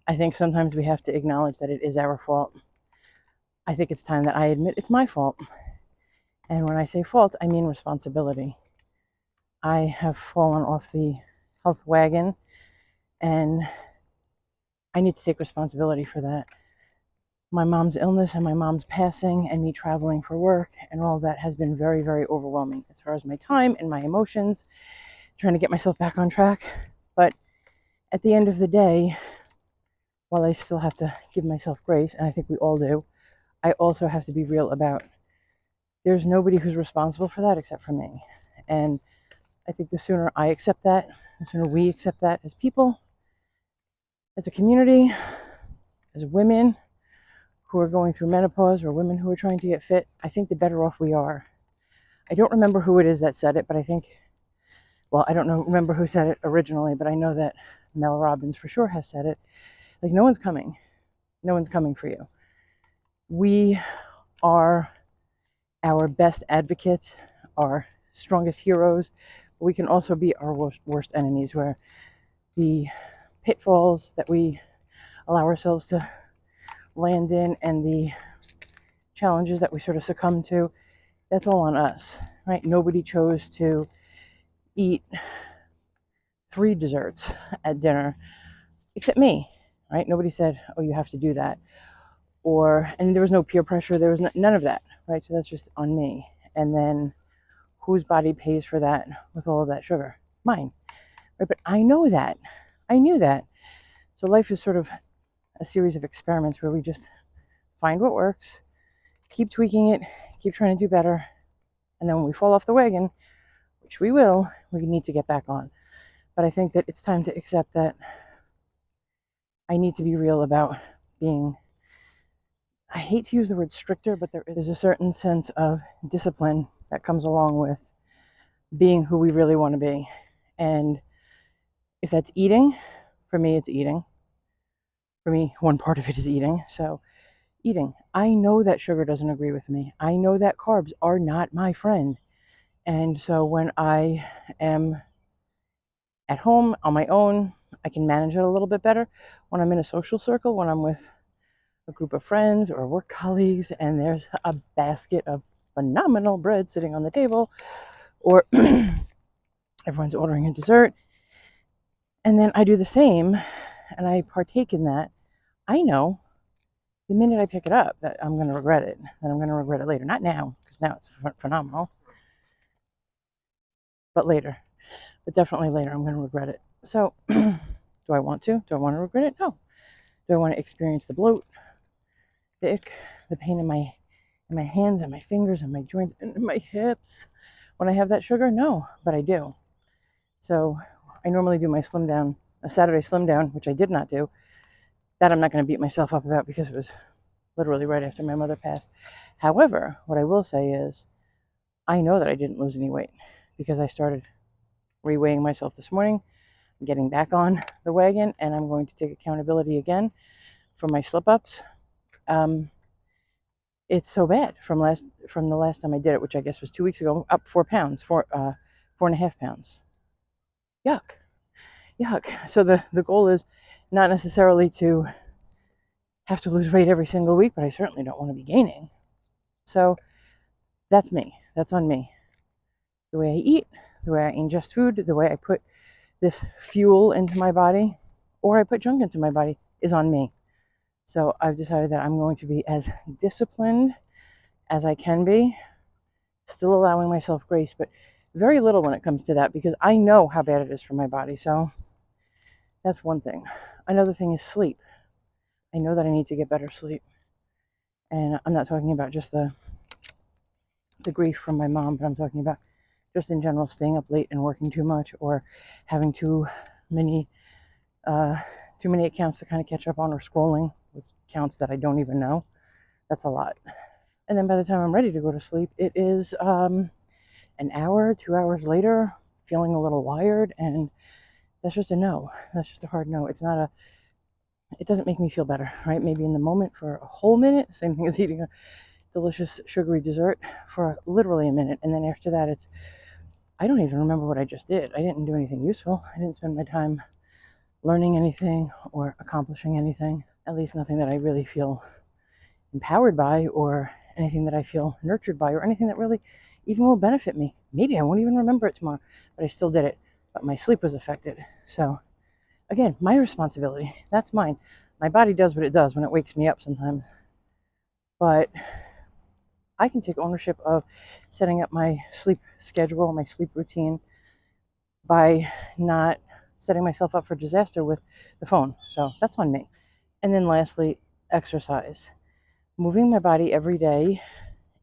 I think sometimes we have to acknowledge that it is our fault. I think it's time that I admit it's my fault. And when I say fault, I mean responsibility. I have fallen off the health wagon, and I need to take responsibility for that. My mom's illness and my mom's passing and me traveling for work and all of that has been very, very overwhelming as far as my time and my emotions, trying to get myself back on track. But at the end of the day, while I still have to give myself grace, and I think we all do, I also have to be real about there's nobody who's responsible for that except for me. And I think the sooner I accept that, the sooner we accept that as people, as a community, as women who are going through menopause or women who are trying to get fit, I think the better off we are. I don't remember who it is that said it, but I think, well, I don't remember who said it originally, but I know that Mel Robbins for sure has said it. Like, no one's coming. No one's coming for you. We are our best advocates, our strongest heroes. But we can also be our worst enemies, where the pitfalls that we allow ourselves to land in and the challenges that we sort of succumb to, that's all on us, right? Nobody chose to eat 3 desserts at dinner except me, right? Nobody said, oh, you have to do that. And there was no peer pressure. There was none of that, right? So that's just on me. And then whose body pays for that with all of that sugar? Mine, right? But I know that. I knew that. So life is sort of a series of experiments where we just find what works, keep tweaking it, keep trying to do better. And then when we fall off the wagon, which we will, we need to get back on. But I think that it's time to accept that I need to be real about being, I hate to use the word stricter, but there is a certain sense of discipline that comes along with being who we really want to be. And if that's eating, for me, it's eating. For me, one part of it is eating. So eating. I know that sugar doesn't agree with me. I know that carbs are not my friend. And so when I am at home on my own, I can manage it a little bit better. When I'm in a social circle, when I'm with a group of friends or work colleagues, and there's a basket of phenomenal bread sitting on the table, or everyone's ordering a dessert, and then I do the same and I partake in that, I know the minute I pick it up that I'm going to regret it, that I'm going to regret it later. Not now, because now it's phenomenal, but later. But definitely later, I'm going to regret it. So, do I want to? Do I want to regret it? No. Do I want to experience the bloat, the ick, the pain in my hands and my fingers and my joints and my hips when I have that sugar? No, but I do. So, I normally do my a Saturday slim down, which I did not do. That I'm not going to beat myself up about because it was literally right after my mother passed. However, what I will say is, I know that I didn't lose any weight because I started reweighing myself this morning, getting back on the wagon, and I'm going to take accountability again for my slip-ups. It's so bad from the last time I did it, which I guess was 2 weeks ago, up 4 pounds, 4.5 pounds. Yuck. So the goal is not necessarily to have to lose weight every single week, but I certainly don't want to be gaining. So that's me. That's on me. The way I eat, the way I ingest food, the way I put this fuel into my body, or I put junk into my body, is on me. So I've decided that I'm going to be as disciplined as I can be, still allowing myself grace, but very little when it comes to that, because I know how bad it is for my body. So that's one thing. Another thing is sleep. I know that I need to get better sleep. And I'm not talking about just the grief from my mom, but I'm talking about just in general staying up late and working too much, or having too many accounts to kind of catch up on, or scrolling with accounts that I don't even know. That's a lot. And then by the time I'm ready to go to sleep, it is an hour, 2 hours later, feeling a little wired, and that's just a no. That's just a hard no. It doesn't make me feel better, right? Maybe in the moment for a whole minute, same thing as eating a delicious sugary dessert for literally a minute. And then after that, I don't even remember what I just did. I didn't do anything useful. I didn't spend my time learning anything or accomplishing anything, at least nothing that I really feel empowered by, or anything that I feel nurtured by, or anything that really even will benefit me. Maybe I won't even remember it tomorrow, but I still did it. But my sleep was affected. So, again, my responsibility. That's mine. My body does what it does when it wakes me up sometimes. But I can take ownership of setting up my sleep schedule, my sleep routine, by not setting myself up for disaster with the phone. So that's on me. And then lastly, exercise. Moving my body every day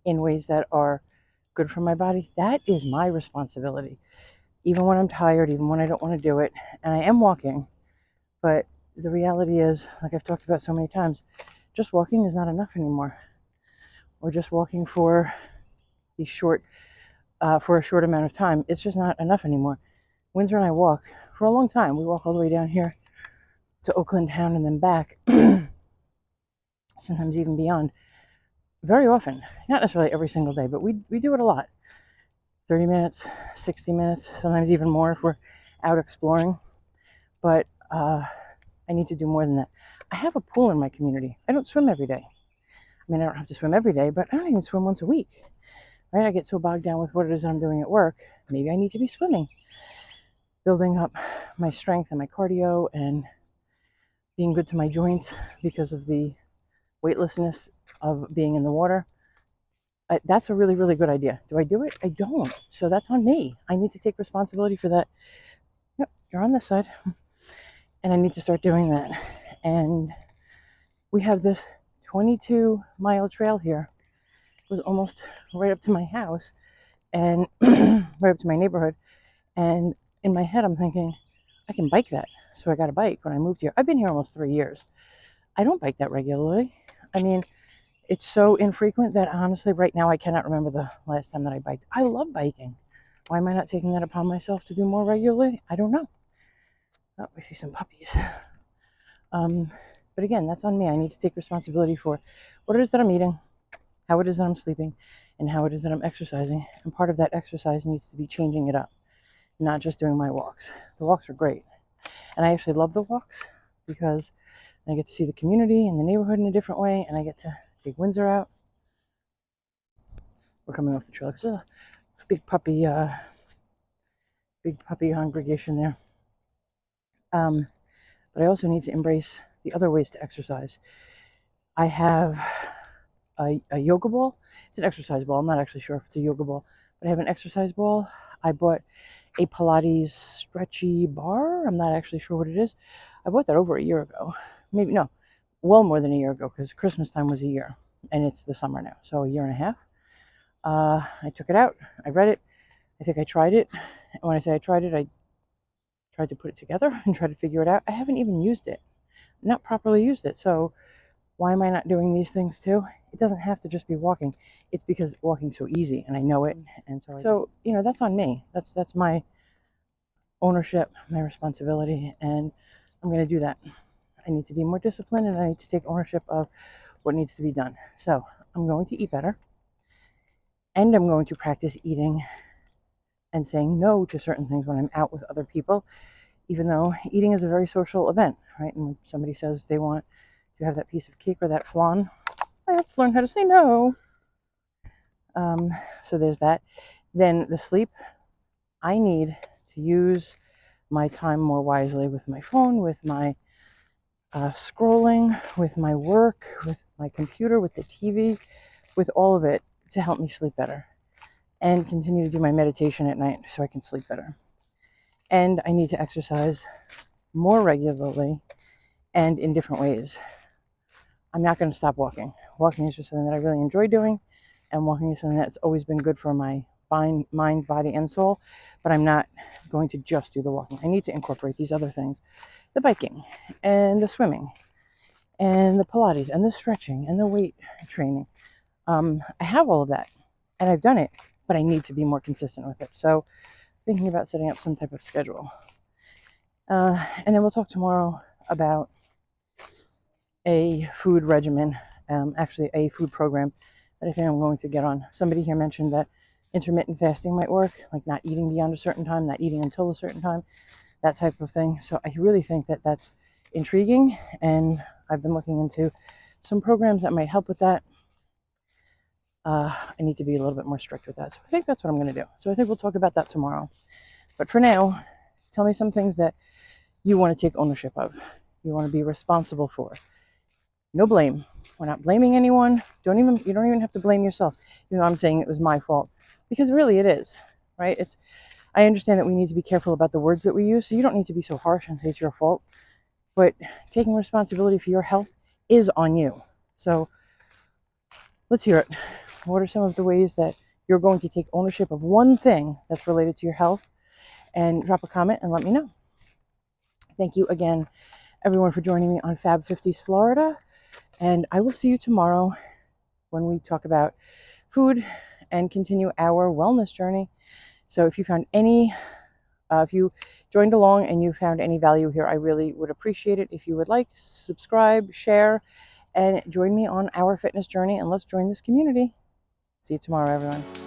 in ways that are good for my body, that is my responsibility. Even when I'm tired, even when I don't want to do it. And I am walking, but the reality is, like I've talked about so many times, just walking is not enough anymore. Or just walking for these for a short amount of time, it's just not enough anymore. Windsor and I walk for a long time. We walk all the way down here to Oakland Town and then back, sometimes even beyond, very often. Not necessarily every single day, but we do it a lot. 30 minutes, 60 minutes, sometimes even more if we're out exploring. But I need to do more than that. I have a pool in my community. I don't swim every day. I mean, I don't have to swim every day, but I don't even swim once a week. Right? I get so bogged down with what it is I'm doing at work. Maybe I need to be swimming, building up my strength and my cardio and being good to my joints because of the weightlessness of being in the water. That's a really, really good idea. Do I do it? I don't. So that's on me. I need to take responsibility for that. Yep, you're on this side. And I need to start doing that. And we have this 22-mile trail here. It was almost right up to my house and right up to my neighborhood. And in my head, I'm thinking, I can bike that. So I got a bike when I moved here. I've been here almost 3 years. I don't bike that regularly. I mean, it's so infrequent that honestly, right now, I cannot remember the last time that I biked. I love biking. Why am I not taking that upon myself to do more regularly? I don't know. Oh, I see some puppies. But again, that's on me. I need to take responsibility for what it is that I'm eating, how it is that I'm sleeping, and how it is that I'm exercising. And part of that exercise needs to be changing it up, not just doing my walks. The walks are great. And I actually love the walks because I get to see the community and the neighborhood in a different way, and I get to take Windsor out. We're coming off the trail. It's a big puppy congregation there. But I also need to embrace the other ways to exercise. I have a yoga ball. It's an exercise ball. I'm not actually sure if it's a yoga ball, but I have an exercise ball. I bought a Pilates stretchy bar. I'm not actually sure what it is. I bought that over a year ago. Maybe, no, well more than a year ago, because Christmas time was a year and it's the summer now. So a year and a half. I took it out. I read it. I think I tried it. And when I say I tried it, I tried to put it together and try to figure it out. I haven't even used it, not properly used it. So why am I not doing these things too? It doesn't have to just be walking. It's because walking's so easy and I know it. And so that's on me. That's my ownership, my responsibility, and I'm going to do that. I need to be more disciplined and I need to take ownership of what needs to be done. So I'm going to eat better, and I'm going to practice eating and saying no to certain things when I'm out with other people, even though eating is a very social event, right? And when somebody says they want to have that piece of cake or that flan, I have to learn how to say no. So there's that. Then the sleep, I need to use my time more wisely with my phone, with my scrolling, with my work, with my computer, with the TV, with all of it to help me sleep better, and continue to do my meditation at night so I can sleep better. And I need to exercise more regularly and in different ways. I'm not going to stop walking. Walking is just something that I really enjoy doing, and walking is something that's always been good for my mind, body, and soul, but I'm not going to just do the walking. I need to incorporate these other things, the biking and the swimming and the Pilates and the stretching and the weight training. I have all of that and I've done it, but I need to be more consistent with it. So thinking about setting up some type of schedule. And then we'll talk tomorrow about a food regimen, actually a food program that I think I'm going to get on. Somebody here mentioned that intermittent fasting might work, like not eating beyond a certain time, not eating until a certain time. that type of thing. So I really think that that's intriguing, and I've been looking into some programs that might help with that. I need to be a little bit more strict with that. So I think that's what I'm going to do. So I think we'll talk about that tomorrow. But for now, tell me some things that you want to take ownership of, you want to be responsible for. No blame. We're not blaming anyone. You don't even have to blame yourself. You know, I'm saying it was my fault, because really it is, right? I understand that we need to be careful about the words that we use, so you don't need to be so harsh and say it's your fault. But taking responsibility for your health is on you. So let's hear it. What are some of the ways that you're going to take ownership of one thing that's related to your health? And drop a comment and let me know. Thank you again, everyone, for joining me on Fab 50s Florida. And I will see you tomorrow when we talk about food and continue our wellness journey. So if you found if you joined along and you found any value here, I really would appreciate it if you would like, subscribe, share, and join me on our fitness journey, and let's join this community. See you tomorrow, everyone.